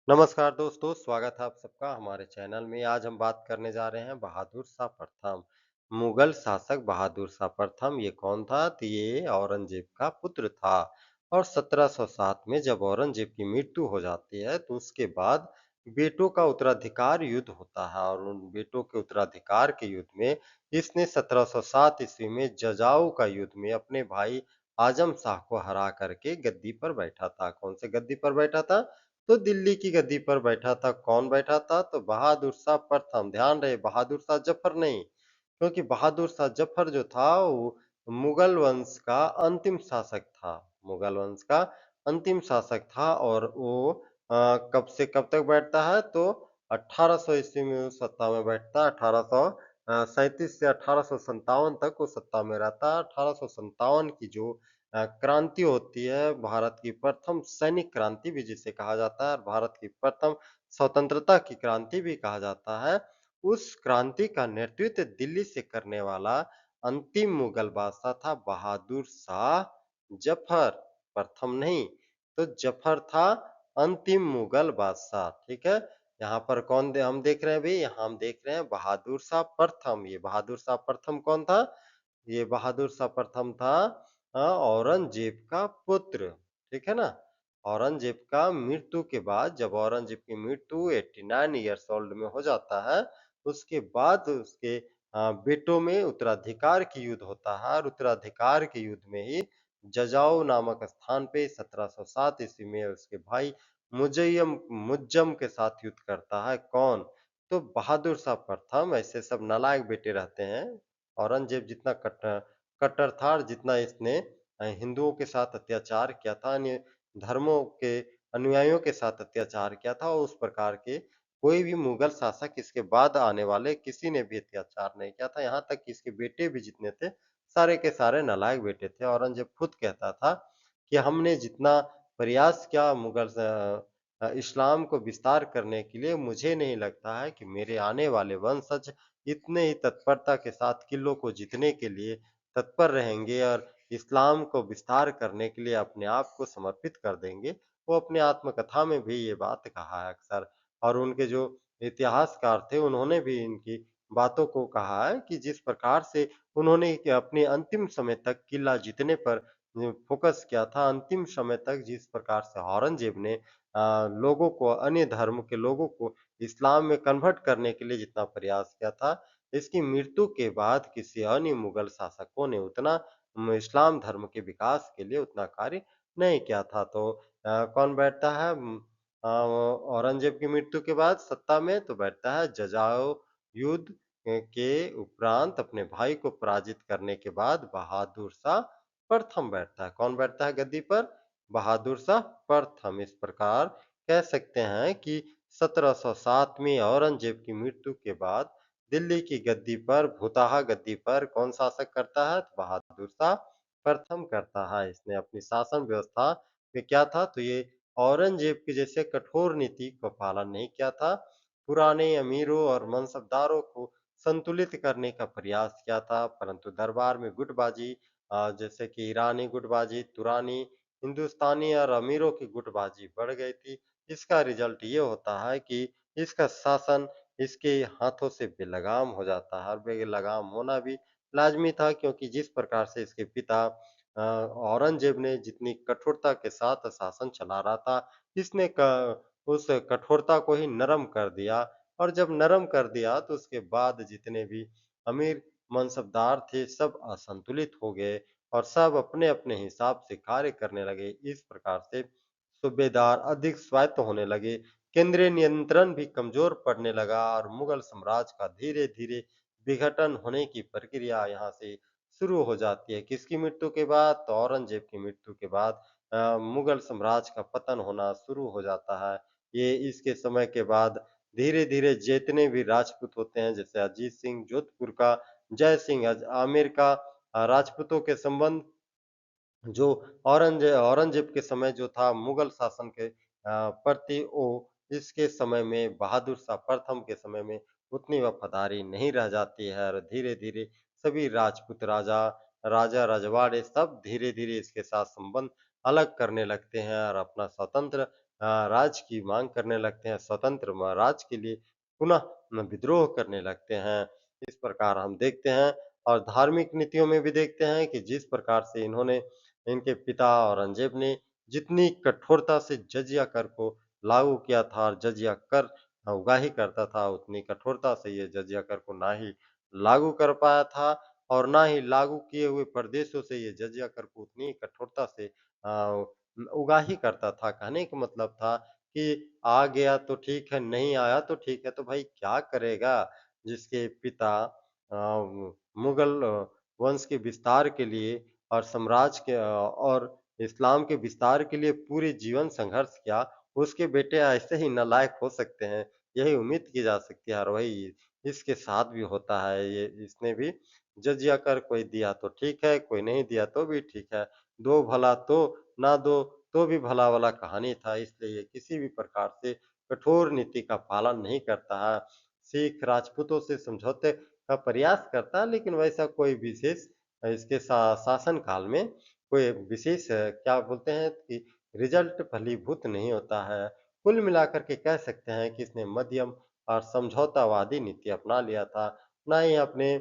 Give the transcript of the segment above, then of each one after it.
नमस्कार दोस्तों, स्वागत है आप सबका हमारे चैनल में। आज हम बात करने जा रहे हैं बहादुर शाह प्रथम। मुगल शासक बहादुर शाह प्रथम ये कौन था? तो ये औरंगजेब का पुत्र था और 1707 में जब औरंगजेब की मृत्यु हो जाती है तो उसके बाद बेटों का उत्तराधिकार युद्ध होता है और उन बेटों के उत्तराधिकार के युद्ध में इसने 1707 ईस्वी में जजाऊ का युद्ध में अपने भाई आजम शाह को हरा करके गद्दी पर बैठा था। कौन से गद्दी पर बैठा था? तो दिल्ली की गद्दी पर बैठा था। कौन बैठा था? तो बहादुर शाह प्रथम। ध्यान रहे बहादुर शाह जफर नहीं, क्योंकि बहादुर शाह जफर जो था वो मुगल वंश का अंतिम शासक था। मुगल वंश का अंतिम शासक था और वो कब से कब तक बैठता है? तो 1800 ईस्वी में वो सत्ता में बैठता है। 1837 से 1857 तक वो सत्ता में रहता है। 1857 की जो क्रांति होती है, भारत की प्रथम सैनिक क्रांति भी जिसे कहा जाता है और भारत की प्रथम स्वतंत्रता की क्रांति भी कहा जाता है। उस क्रांति का नेतृत्व दिल्ली से करने वाला अंतिम मुगल बादशाह था बहादुर शाह जफर, प्रथम नहीं। तो जफर था अंतिम मुगल बादशाह, ठीक है? यहाँ पर हम देख रहे हैं भई, यहाँ हम देख रहे हैं बहादुर शाह प्रथम। ये बहादुर शाह प्रथम कौन था? ये बहादुर शाह प्रथम था औरंगजेब का पुत्र, ठीक है ना? औरंगजेब का मृत्यु के बाद जब औरंगजेब की मृत्यु 89 इयर्स ओल्ड में हो जाता है, उसके बाद उसके बेटों में उत्तराधिकार की युद्ध होता है और उत्तराधिकार के युद्ध में ही जजाऊ नामक स्थान पे 1707 ईस्वी में उसके भाई मुज्जम के साथ युद्ध करता है। कौन? तो बहादुर शाह प्रथम। ऐसे सब नालायक बेटे रहते हैं। औरंगजेब जितना कट्टर था और जितना इसने हिंदुओं के साथ अत्याचार किया था, अन्य धर्मों के अनुयायियों के साथ अत्याचार किया था, उस प्रकार के कोई भी मुगल शासक इसके बाद आने वाले किसी ने भी अत्याचार नहीं किया था। यहाँ तक कि इसके बेटे भी जितने थे, सारे के सारे नालायक बेटे थे। औरंगजेब खुद कहता था कि हमने जितना प्रयास किया इस्लाम को विस्तार करने के लिए, मुझे नहीं लगता है कि मेरे आने वाले वंशज इतने ही तत्परता के साथ किलों को जीतने के लिए तत्पर रहेंगे और इस्लाम को विस्तार करने के लिए अपने आप को समर्पित कर देंगे। वो अपने आत्मकथा में भी ये बात कहा है अक्सर और उनके जो इतिहासकार थे उन्होंने भी इनकी बातों को कहा है कि जिस प्रकार से उन्होंने कि अपने अंतिम समय तक किला जीतने पर फोकस किया था, अंतिम समय तक जिस प्रकार से औरंगजेब ने लोगों को अन्य धर्म के लोगों को इस्लाम में कन्वर्ट करने के लिए जितना प्रयास किया था, इसकी मृत्यु के बाद किसी अन्य मुगल शासकों ने उतना इस्लाम धर्म के विकास के लिए उतना कार्य नहीं किया था। तो कौन बैठता है औरंगजेब की मृत्यु के बाद सत्ता में? तो बैठता है जजाओ युद्ध के उपरांत अपने भाई को पराजित करने के बाद बहादुर शाह प्रथम बैठता है। कौन बैठता है गद्दी पर? बहादुर शाह प्रथम। इस प्रकार कह सकते हैं कि 1707 में औरंगजेब की मृत्यु के बाद दिल्ली की गद्दी पर भुताहा गद्दी पर कौन शासक करता है? तो बहादुर शाह प्रथम करता है। इसने अपनी शासन व्यवस्था में क्या था? तो ये औरंगजेब के जैसे कठोर नीति का पालन नहीं किया था। पुराने अमीरों और मनसबदारों को संतुलित करने का प्रयास किया था, परंतु दरबार में गुटबाजी जैसे कि ईरानी गुटबाजी, तुरानी, हिंदुस्तानी और अमीरों की गुटबाजी बढ़ गई थी। इसका रिजल्ट ये होता है कि इसका शासन इसके हाथों से बेलगाम हो जाता है और बेलगाम होना भी लाज़मी था क्योंकि जिस प्रकार से इसके पिता औरंगजेब ने जितनी कठोरता के साथ शासन चला रहा था, इसने क उस कठोरता को ही नरम कर दिया और जब नरम कर दिया तो उसके बाद जितने भी अमीर मनसबदार थे, सब असंतुलित हो गए और सब अपने-अपने हिसाब से कार्य करने लगे। इस प्रकार से सूबेदार अधिक स्वायत्त होने लगे, केंद्रीय नियंत्रण भी कमजोर पड़ने लगा और मुगल साम्राज्य का धीरे-धीरे विघटन होने की प्रक्रिया यहाँ से शुरू हो जाती है। किसकी मृत्यु के बाद? तो औरंगजेब की मृत्यु के बाद मुगल साम्राज्य का पतन होना शुरू हो जाता है। ये इसके समय के बाद धीरे-धीरे जितने भी राजपूत होते हैं, जैसे अजीत सिंह जोधपुर का, जय सिंह आमेर का राजपूतों के संबंध जो औरंगजेब के समय जो था मुगल शासन के प्रति वो इसके समय में बहादुर शाह प्रथम के समय में उतनी वफ़ादारी नहीं रह जाती है और धीरे-धीरे सभी राजपूत राजा रजवाड़े सब धीरे-धीरे इसके साथ संबंध अलग करने लगते हैं और अपना स्वतंत्र राज्य की माँग करने लगते हैं, स्वतंत्र राज्य के लिए पुनः विद्रोह करने लगते हैं। इस प्रकार हम देखते हैं और धार्मिक नीतियों में भी देखते हैं कि जिस प्रकार से इनके पिता औरंगज़ेब ने जितनी कठोरता से जज़िया कर को लागू किया था और जज़िया कर उगाही करता था, उतनी कठोरता से ये जज़िया कर को ना ही लागू कर पाया था और ना ही लागू किए हुए प्रदेशों से ये जज़िया कर को उतनी ही कठोरता से उगाही करता था। कहने का मतलब था कि आ गया तो ठीक है, नहीं आया तो ठीक है, तो भाई क्या करेगा? जिसके पिता मुगल वंश के विस्तार के लिए और और इस्लाम के विस्तार के लिए पूरे जीवन संघर्ष किया, उसके बेटे ऐसे ही नालायक हो सकते हैं, यही उम्मीद की जा सकती है और वही इसके साथ भी होता है। ये इसने भी जज़िया कर कोई दिया तो ठीक है, कोई नहीं दिया तो भी ठीक है। दो भला तो, ना दो तो भी भला वाला कहानी था, इसलिए ये किसी भी प्रकार से कठोर नीति का पालन नहीं करता है। सिख राजपूतों से समझौते का प्रयास करता है, लेकिन वैसा कोई विशेष इसके शासन काल में कोई विशेष क्या बोलते हैं कि रिज़ल्ट फलीभूत नहीं होता है। कुल मिलाकर के कह सकते हैं कि इसने मध्यम और समझौतावादी नीति अपना लिया था। ना ही अपने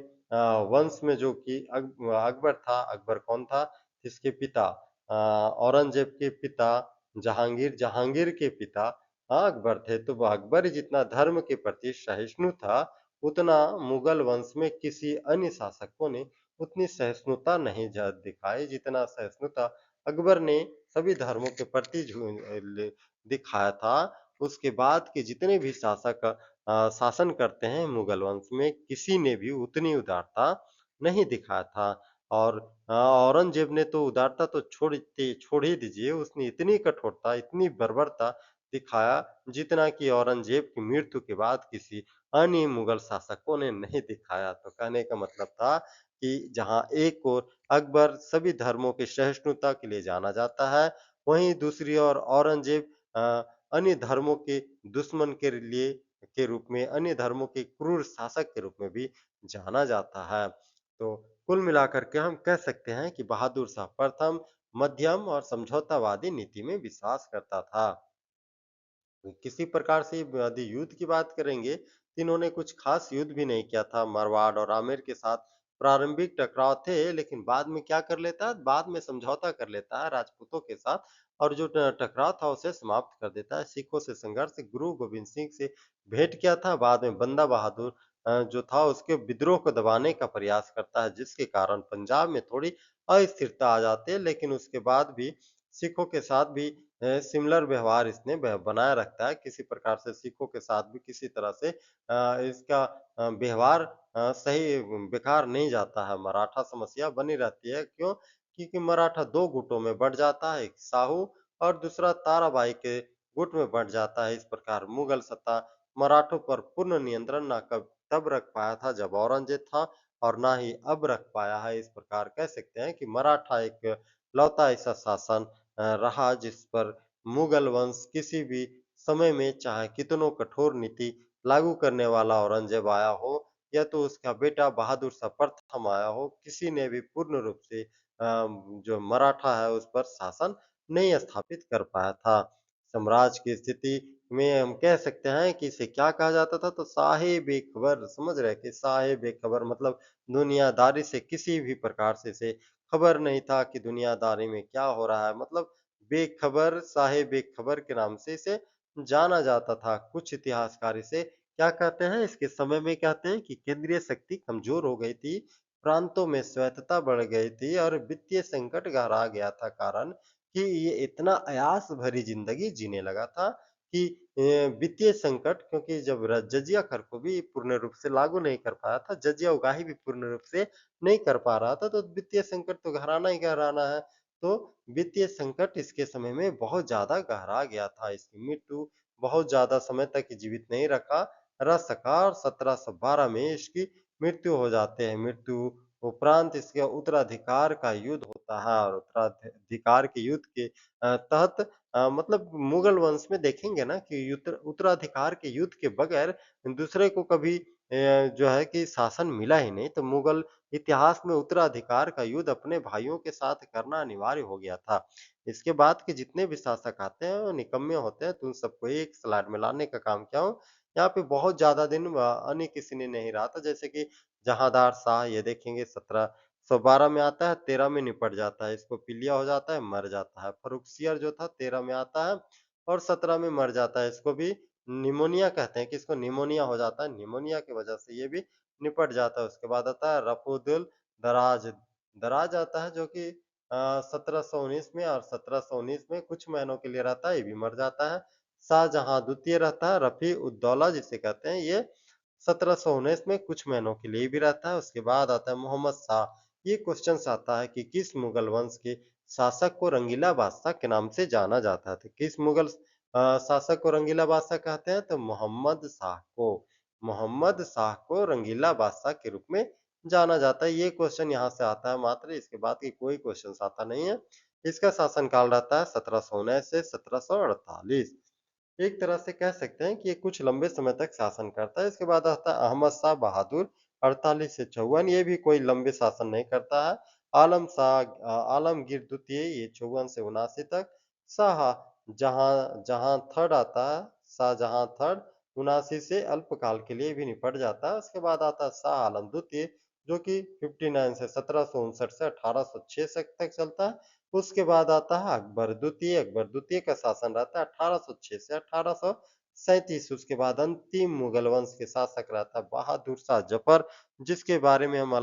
वंश में जो कि अकबर था, अकबर कौन था? जिसके पिता औरंगज़ेब के पिता जहांगीर, जहांगीर के पिता अकबर थे, तो वह अकबर ही जितना धर्म के प्रति सहिष्णु था, उतना मुगल वंश में किसी अन्य शासकों ने उतनी सहिष्णुता नहीं दिखाई, जितना सहिष्णुता अकबर ने सभी धर्मों के प्रति दिखाया था। उसके बाद के जितने भी शासक शासन करते हैं मुगल वंश में, किसी ने भी उतनी उदारता नहीं दिखाया था और औरंगज़ेब ने तो उदारता तो छोड़ ही दीजिए, उसने इतनी कठोरता, इतनी बर्बरता दिखाया, जितना कि औरंगज़ेब की मृत्यु के बाद किसी अन्य मुगल शासकों ने नहीं दिखाया। तो कहने का मतलब था कि जहाँ एक ओर अकबर सभी धर्मों की सहिष्णुता के लिए जाना जाता है, वहीं दूसरी ओर औरंगज़ेब अन्य धर्मों के दुश्मन के रूप में, अन्य धर्मों के क्रूर शासक के रूप में भी जाना जाता है। तो कुल मिलाकर के हम कह सकते हैं कि बहादुर शाह प्रथम मध्यम और समझौतावादी नीति में विश्वास करता था। किसी प्रकार से यदि युद्ध की बात करेंगे, तो इन्होंने कुछ खास युद्ध भी नहीं किया था। मारवाड़ और आमेर के साथ प्रारंभिक टकराव थे, लेकिन बाद में क्या कर लेता है, बाद में समझौता कर लेता है राजपूतों के साथ और जो टकराव था उसे समाप्त कर देता है। सिखों से संघर्ष गुरु गोविंद सिंह से भेंट किया था, बाद में बंदा बहादुर जो था उसके विद्रोह को दबाने का प्रयास करता है, जिसके कारण पंजाब में थोड़ी अस्थिरता आ जाती है, लेकिन उसके बाद भी सिखों के साथ भी सिमिलर व्यवहार इसने बनाए रखता है। किसी प्रकार से सिखों के साथ भी किसी तरह से इसका व्यवहार सही बेकार नहीं जाता है। मराठा समस्या बनी रहती है। क्यों? क्योंकि मराठा 2 गुटों में बँट जाता है, एक साहू और दूसरा ताराबाई के गुट में बँट जाता है। इस प्रकार मुगल सत्ता मराठों पर पूर्ण नियंत्रण ना कब तब रख पाया था जब औरंगज़ेब था और ना ही अब रख पाया है। इस प्रकार कह सकते हैं कि मराठा एक लौता ऐसा शासन रहा जिस पर मुगल वंश किसी भी समय में चाहे कितनों कठोर नीति लागू करने वाला औरंगज़ेब आया हो या तो उसका बेटा बहादुर शाह प्रथम आया हो, किसी ने भी पूर्ण रूप से जो मराठा है उस पर शासन नहीं स्थापित कर पाया था। साम्राज्य की स्थिति में हम कह सकते हैं कि इसे क्या कहा जाता था तो साहे-बेखबर समझ रहे हैं कि साहे-बेखबर मतलब दुनियादारी से किसी भी प्रकार से इसे खबर नहीं था कि दुनियादारी में क्या हो रहा है मतलब बेखबर साहे बेखबर के नाम से इसे जाना जाता था। कुछ इतिहासकार इसे क्या कहते हैं इसके समय में कहते हैं कि केंद्रीय शक्ति कमजोर हो गई थी, प्रांतों में स्वायत्तता बढ़ गई थी और वित्तीय संकट गहरा गया था कारण कि ये इतना अयास भरी जिंदगी जीने लगा था कि वित्तीय संकट क्योंकि जब जजिया कर को भी पूर्ण रूप से लागू नहीं कर पाया था, जजिया उगाही भी पूर्ण रूप से नहीं कर पा रहा था, तो वित्तीय संकट तो गहराना ही गहराना है। तो वित्तीय संकट इसके समय में बहुत ज़्यादा गहरा गया था। इसकी मृत्यु बहुत ज़्यादा समय तक जीवित नहीं रह सका और 1712 में इसकी मृत्यु हो जाते हैं। मृत्यु उपरांत इसके उत्तराधिकार का युद्ध होता है और उत्तराधिकार के युद्ध के तहत मतलब मुगल वंश में देखेंगे ना कि उत्तराधिकार के युद्ध के बगैर दूसरे को कभी जो है कि शासन मिला ही नहीं। तो मुगल इतिहास में उत्तराधिकार का युद्ध अपने भाइयों के साथ करना अनिवार्य हो गया था। इसके बाद के जितने भी शासक आते हैं वो निकम्मे होते हैं, तो उन सबको एक स्लैब में लाने का काम किया हूँ। यहाँ पे बहुत ज़्यादा दिन अन्य किसी ने नहीं रहा था, जैसे कि जहाँदार शाह ये देखेंगे 1712 में आता है, 13 में निपट जाता है, इसको पीलिया हो जाता है, मर जाता है। फर्रुखसियर जो था 13 में आता है और 17 में मर जाता है, इसको भी निमोनिया कहते हैं कि इसको निमोनिया हो जाता है, निमोनिया की वजह से ये भी निपट जाता है। उसके बाद आता है रफुदुल दराज, दराज आता है जो कि 1719 में और 1719 में कुछ महीनों के लिए रहता है, ये भी मर जाता है। शाहजहाँ द्वितीय रहता है, रफ़ी-उद-दौला जिसे कहते हैं, ये 1719 में कुछ महीनों के लिए भी रहता है। उसके बाद आता है मोहम्मद शाह। ये क्वेश्चन्स आता है कि किस मुगल वंश के शासक को रंगीला बादशाह के नाम से जाना जाता है? तो किस मुगल शासक को रंगीला बादशाह कहते हैं? तो मोहम्मद शाह को। मोहम्मद शाह को रंगीला बादशाह के रूप में जाना जाता है। ये क्वेश्चन यहाँ से आता है मात्र, इसके बाद की कोई क्वेश्चन आता नहीं है। इसका शासनकाल रहता है 1719 से 1748। एक तरह से कह सकते हैं कि ये कुछ लंबे समय तक शासन करता है। इसके बाद आता है अहमद शाह बहादुर 48 से 54, ये भी कोई लंबे शासन नहीं करता है। आलमगीर द्वितीय ये 54 से 79 तक। शाह जहां जहां थर्ड आता है, शाहजहां थर्ड 79 से अल्पकाल के लिए भी निपट जाता है। उसके बाद आता है शाह आलम द्वितीय जो कि 59 से 1759 से 1806 तक चलता है। उसके बाद आता है अकबर द्वितीय का शासन रहता है 1806 से 1837। उसके बाद अंतिम मुगल वंश के शासक रहता है बहादुर शाह जफर, जिसके बारे में हम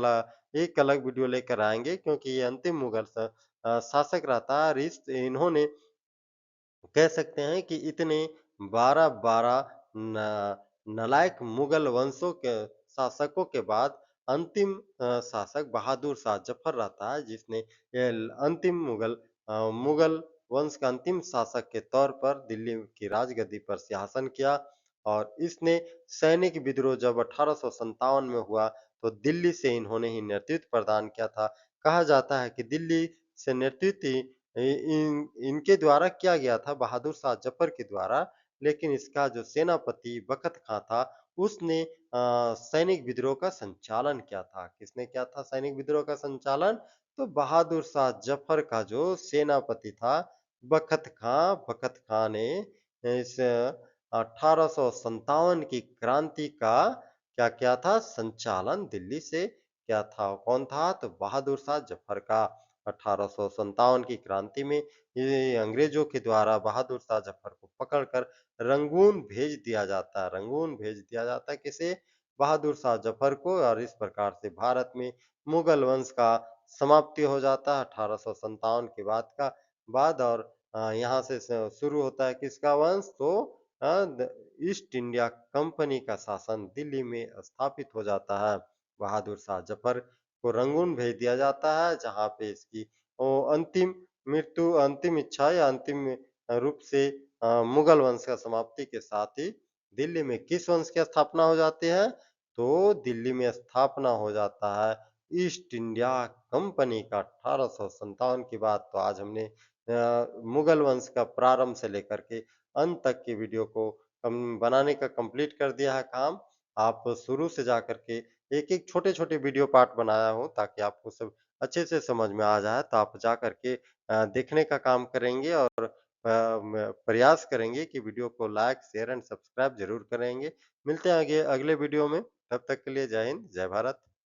एक अलग वीडियो लेकर आएँगे, क्योंकि ये अंतिम मुगल शासक रहता है और इस इन्होंने कह सकते हैं कि इतने 12-12 न नालायक मुगल वंशों के शासकों के बाद अंतिम शासक बहादुर शाह जफर रहता है, जिसने ये अंतिम मुगल वंश का अंतिम शासक के तौर पर दिल्ली की राजगद्दी पर सिंहासन किया। और इसने सैनिक विद्रोह जब 1857 में हुआ, तो दिल्ली से इन्होंने ही नेतृत्व प्रदान किया था। कहा जाता है कि दिल्ली से नेतृत्व इनके द्वारा किया गया था, बहादुर शाह जफर के द्वारा, लेकिन इसका जो सेनापति बखत खां था, उसने सैनिक विद्रोह का संचालन किया था। किसने किया था सैनिक विद्रोह का संचालन? तो बहादुर शाह जफर का जो सेनापति था बखत खां ने इस 1857 की क्रांति का क्या किया था? संचालन दिल्ली से किया था। कौन था? तो बहादुर शाह जफर का। 1857 की क्रांति में ये अंग्रेजों के द्वारा बहादुर शाह जफर को पकड़कर रंगून भेज दिया जाता है। रंगून भेज दिया जाता है किसे? बहादुर शाह जफर को। और इस प्रकार से भारत में मुगल वंश का समाप्ति हो जाता है 1857 के बाद। और यहाँ से शुरू होता है किसका वंश? तो ईस्ट इंडिया कंपनी का शासन दिल्ली में स्थापित हो जाता है। बहादुर शाह जफर को रंगून भेज दिया जाता है, जहाँ पे इसकी अंतिम मृत्यु, अंतिम इच्छा या अंतिम रूप से मुगल वंश का समाप्ति के साथ ही दिल्ली में किस वंश की स्थापना हो जाती है? तो दिल्ली में स्थापना हो जाता है ईस्ट इंडिया कंपनी का 1857 की बात। तो आज हमने मुगल वंश का प्रारंभ से लेकर के अंत तक की वीडियो को हम बनाने का कंप्लीट कर दिया है काम। आप शुरू से जाकर के एक-एक छोटे-छोटे वीडियो पार्ट बनाया हूँ, ताकि आपको सब अच्छे से समझ में आ जाए। तो आप जाकर के देखने का काम करेंगे और प्रयास करेंगे कि वीडियो को लाइक, शेयर एंड सब्सक्राइब ज़रूर करेंगे। मिलते हैं आगे अगले वीडियो में, तब तक के लिए जय हिंद, जय भारत।